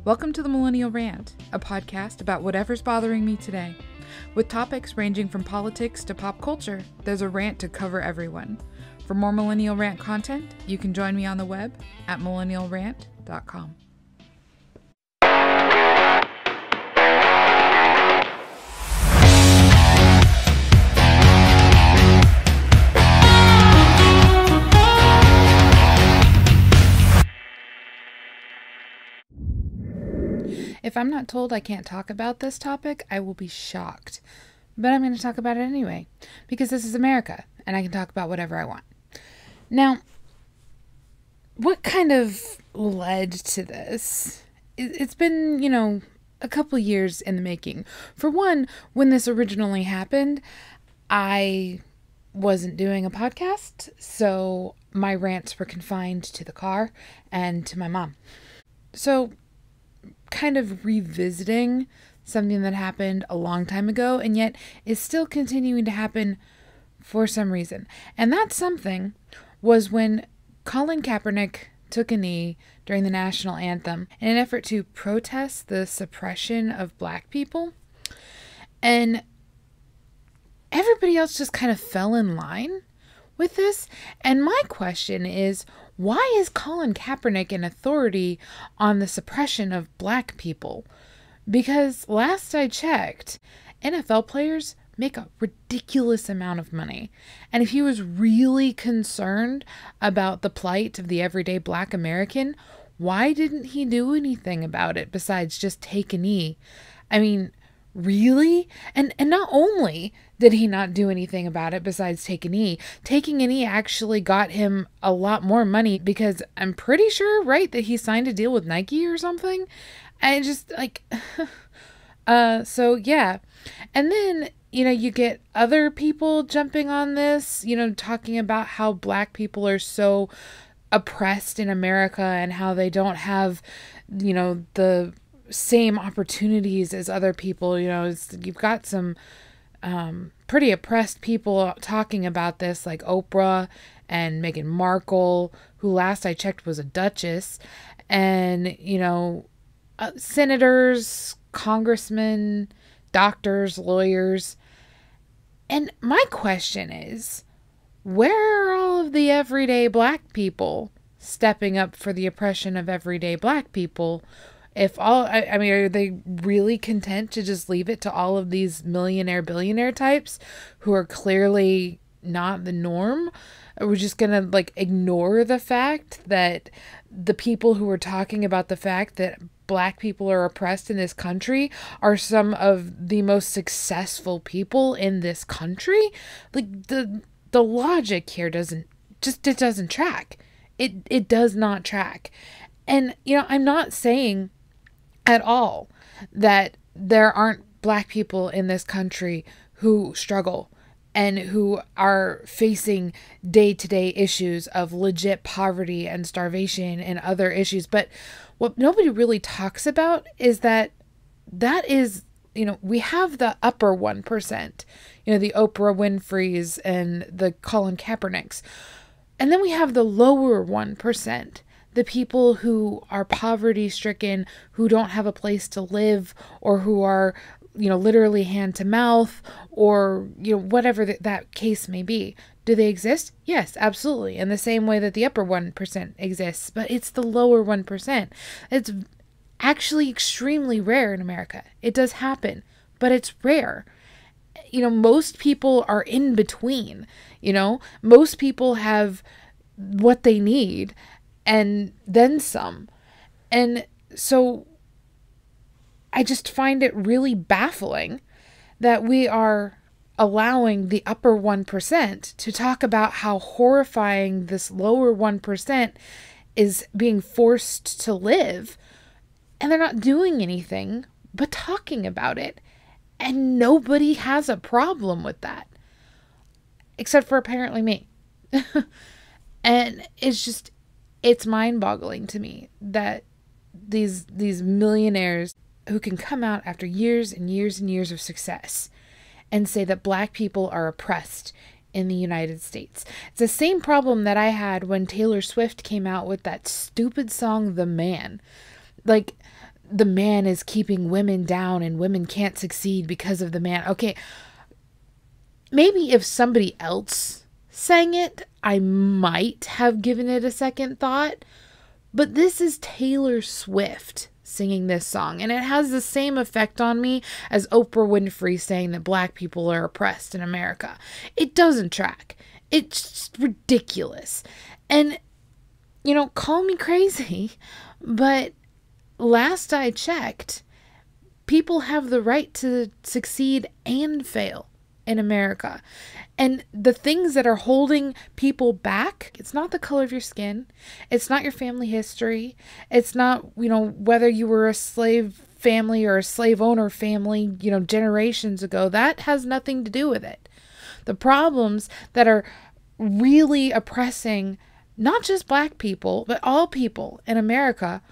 Welcome to the Millennial Rant, a podcast about whatever's bothering me today. With topics ranging from politics to pop culture, there's a rant to cover everyone. For more Millennial Rant content, you can join me on the web at millennialrant.com. If I'm not told I can't talk about this topic, I will be shocked. But I'm going to talk about it anyway, because this is America, and I can talk about whatever I want. Now, what kind of led to this? It's been, a couple years in the making. For one, when this originally happened, I wasn't doing a podcast, so my rants were confined to the car and to my mom. So, kind of revisiting something that happened a long time ago and yet is still continuing to happen for some reason. And that something was when Colin Kaepernick took a knee during the national anthem in an effort to protest the suppression of Black people. And everybody else just kind of fell in line with this. And my question is, why is Colin Kaepernick an authority on the suppression of Black people? Because last I checked, NFL players make a ridiculous amount of money. And if he was really concerned about the plight of the everyday Black American, why didn't he do anything about it besides just take a knee? I mean, really? And not only did he not do anything about it besides taking a knee actually got him a lot more money, because I'm pretty sure, right, that he signed a deal with Nike or something. I just so yeah. And then, you get other people jumping on this, talking about how Black people are so oppressed in America and how they don't have, the same opportunities as other people. You've got some pretty oppressed people talking about this, like Ophrah and Meghan Markle, who last I checked was a duchess, and senators, congressmen, doctors, lawyers. And my question is, where are all of the everyday Black people stepping up for the oppression of everyday Black people? Are they really content to just leave it to all of these millionaire, billionaire types who are clearly not the norm? Are we just going to ignore the fact that the people who are talking about the fact that Black people are oppressed in this country are some of the most successful people in this country? The logic here doesn't track. It does not track. And, I'm not saying at all that there aren't Black people in this country who struggle and who are facing day-to-day issues of legit poverty and starvation and other issues. But what nobody really talks about is that is, we have the upper 1%, the Oprah Winfreys and the Colin Kaepernicks. And then we have the lower 1%. The people who are poverty stricken, who don't have a place to live, or who are, literally hand to mouth, or, whatever that case may be. Do they exist? Yes, absolutely. In the same way that the upper 1% exists, but it's the lower 1%. It's actually extremely rare in America. It does happen, but it's rare. Most people are in between, most people have what they need and then some. And so I just find it really baffling that we are allowing the upper 1% to talk about how horrifying this lower 1% is being forced to live, and they're not doing anything but talking about it. And nobody has a problem with that, except for apparently me. And it's mind-boggling to me that these millionaires who can come out after years and years and years of success and say that Black people are oppressed in the United States. It's the same problem that I had when Taylor Swift came out with that stupid song, The Man. the man is keeping women down and women can't succeed because of the man. Okay, maybe if somebody else sang it, I might have given it a second thought. But this is Taylor Swift singing this song, and it has the same effect on me as Oprah Winfrey saying that black people are oppressed in America. It doesn't track. It's just ridiculous. And, call me crazy, but last I checked, people have the right to succeed and fail in America. And the things that are holding people back, it's not the color of your skin. It's not your family history. It's not, whether you were a slave family or a slave owner family, generations ago. That has nothing to do with it. The problems that are really oppressing not just black people, but all people in America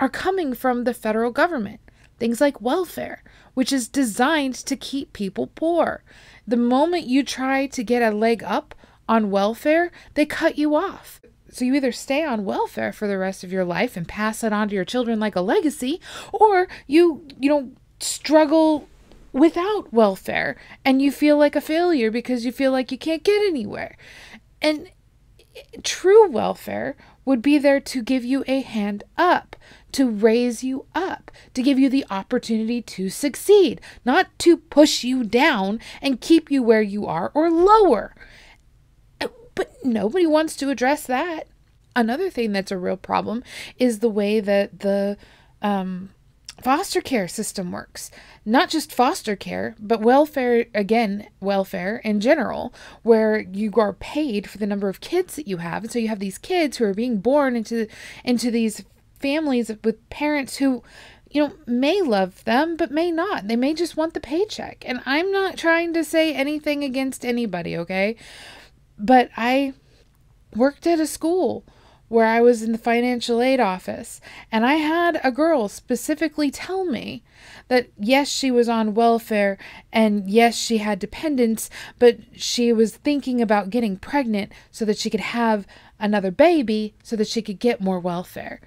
are coming from the federal government. Things like welfare, which is designed to keep people poor. The moment you try to get a leg up on welfare, they cut you off. So you either stay on welfare for the rest of your life and pass it on to your children like a legacy, or you struggle without welfare and you feel like a failure because you feel like you can't get anywhere. And true welfare would be there to give you a hand up, to raise you up, to give you the opportunity to succeed, not to push you down and keep you where you are or lower. But nobody wants to address that. Another thing that's a real problem is the way that the foster care system works. Not just foster care, but welfare in general, where you are paid for the number of kids that you have. And so you have these kids who are being born into these families with parents who, may love them, but may not. They may just want the paycheck. And I'm not trying to say anything against anybody, okay? But I worked at a school where I was in the financial aid office, and I had a girl specifically tell me that yes, she was on welfare, and yes, she had dependents, but she was thinking about getting pregnant so that she could have another baby so that she could get more welfare.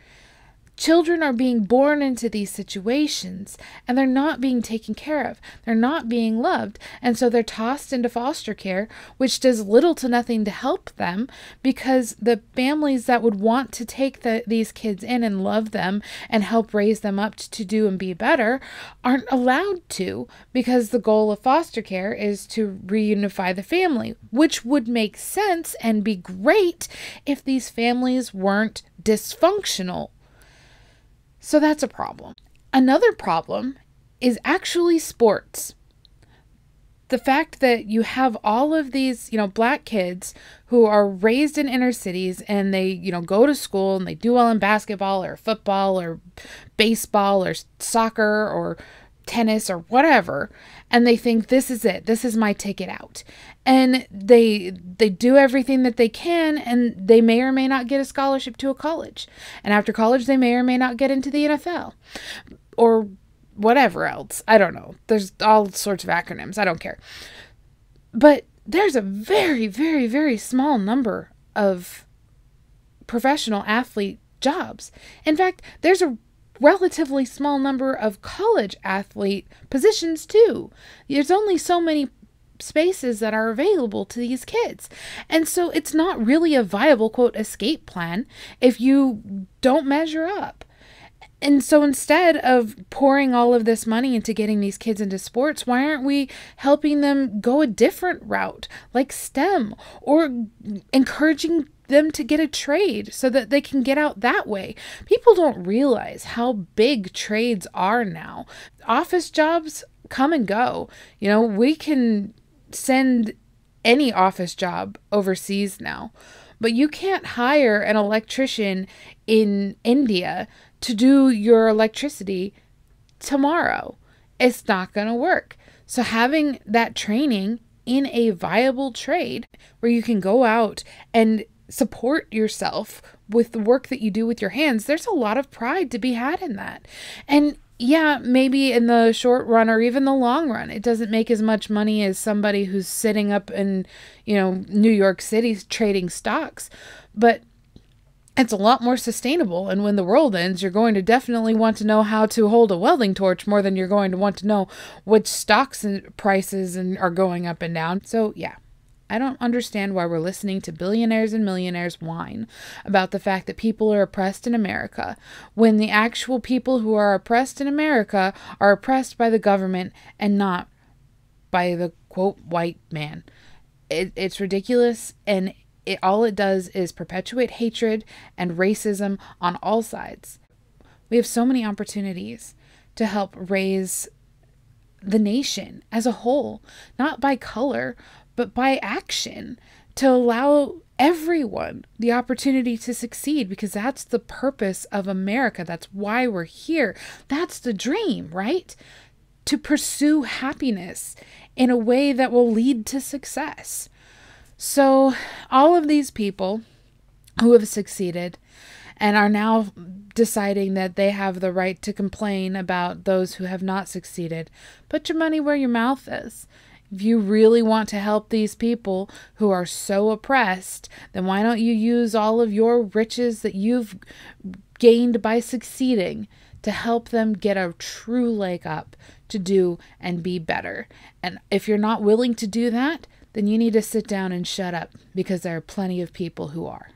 Children are being born into these situations and they're not being taken care of. They're not being loved. And so they're tossed into foster care, which does little to nothing to help them because the families that would want to take these kids in and love them and help raise them up to do and be better aren't allowed to, because the goal of foster care is to reunify the family, which would make sense and be great if these families weren't dysfunctional. So that's a problem. Another problem is actually sports. The fact that you have all of these, black kids who are raised in inner cities and they, go to school and they do well in basketball or football or baseball or soccer or tennis or whatever, and they think this is it. This is my ticket out. And they do everything that they can, and they may or may not get a scholarship to a college. And after college, they may or may not get into the NFL or whatever else. I don't know. There's all sorts of acronyms. I don't care. But there's a very, very, very small number of professional athlete jobs. In fact, there's a relatively small number of college athlete positions too. There's only so many spaces that are available to these kids. And so it's not really a viable, quote, escape plan if you don't measure up. And so instead of pouring all of this money into getting these kids into sports, why aren't we helping them go a different route, like STEM, or encouraging them to get a trade so that they can get out that way? People don't realize how big trades are now. Office jobs come and go. We can send any office job overseas now, but you can't hire an electrician in India to do your electricity tomorrow. It's not going to work. So having that training in a viable trade where you can go out and support yourself with the work that you do with your hands, there's a lot of pride to be had in that. And yeah, maybe in the short run or even the long run, it doesn't make as much money as somebody who's sitting up in, New York City trading stocks. But It's a lot more sustainable. And when the world ends, you're going to definitely want to know how to hold a welding torch more than you're going to want to know which stocks and prices are going up and down. So yeah, I don't understand why we're listening to billionaires and millionaires whine about the fact that people are oppressed in America, when the actual people who are oppressed in America are oppressed by the government and not by the, quote, white man. It's ridiculous, and all it does is perpetuate hatred and racism on all sides. We have so many opportunities to help raise the nation as a whole, not by color, but by action, to allow everyone the opportunity to succeed, because that's the purpose of America. That's why we're here. That's the dream, right? To pursue happiness in a way that will lead to success. So all of these people who have succeeded and are now deciding that they have the right to complain about those who have not succeeded, put your money where your mouth is. If you really want to help these people who are so oppressed, then why don't you use all of your riches that you've gained by succeeding to help them get a true leg up to do and be better? And if you're not willing to do that, then you need to sit down and shut up, because there are plenty of people who are.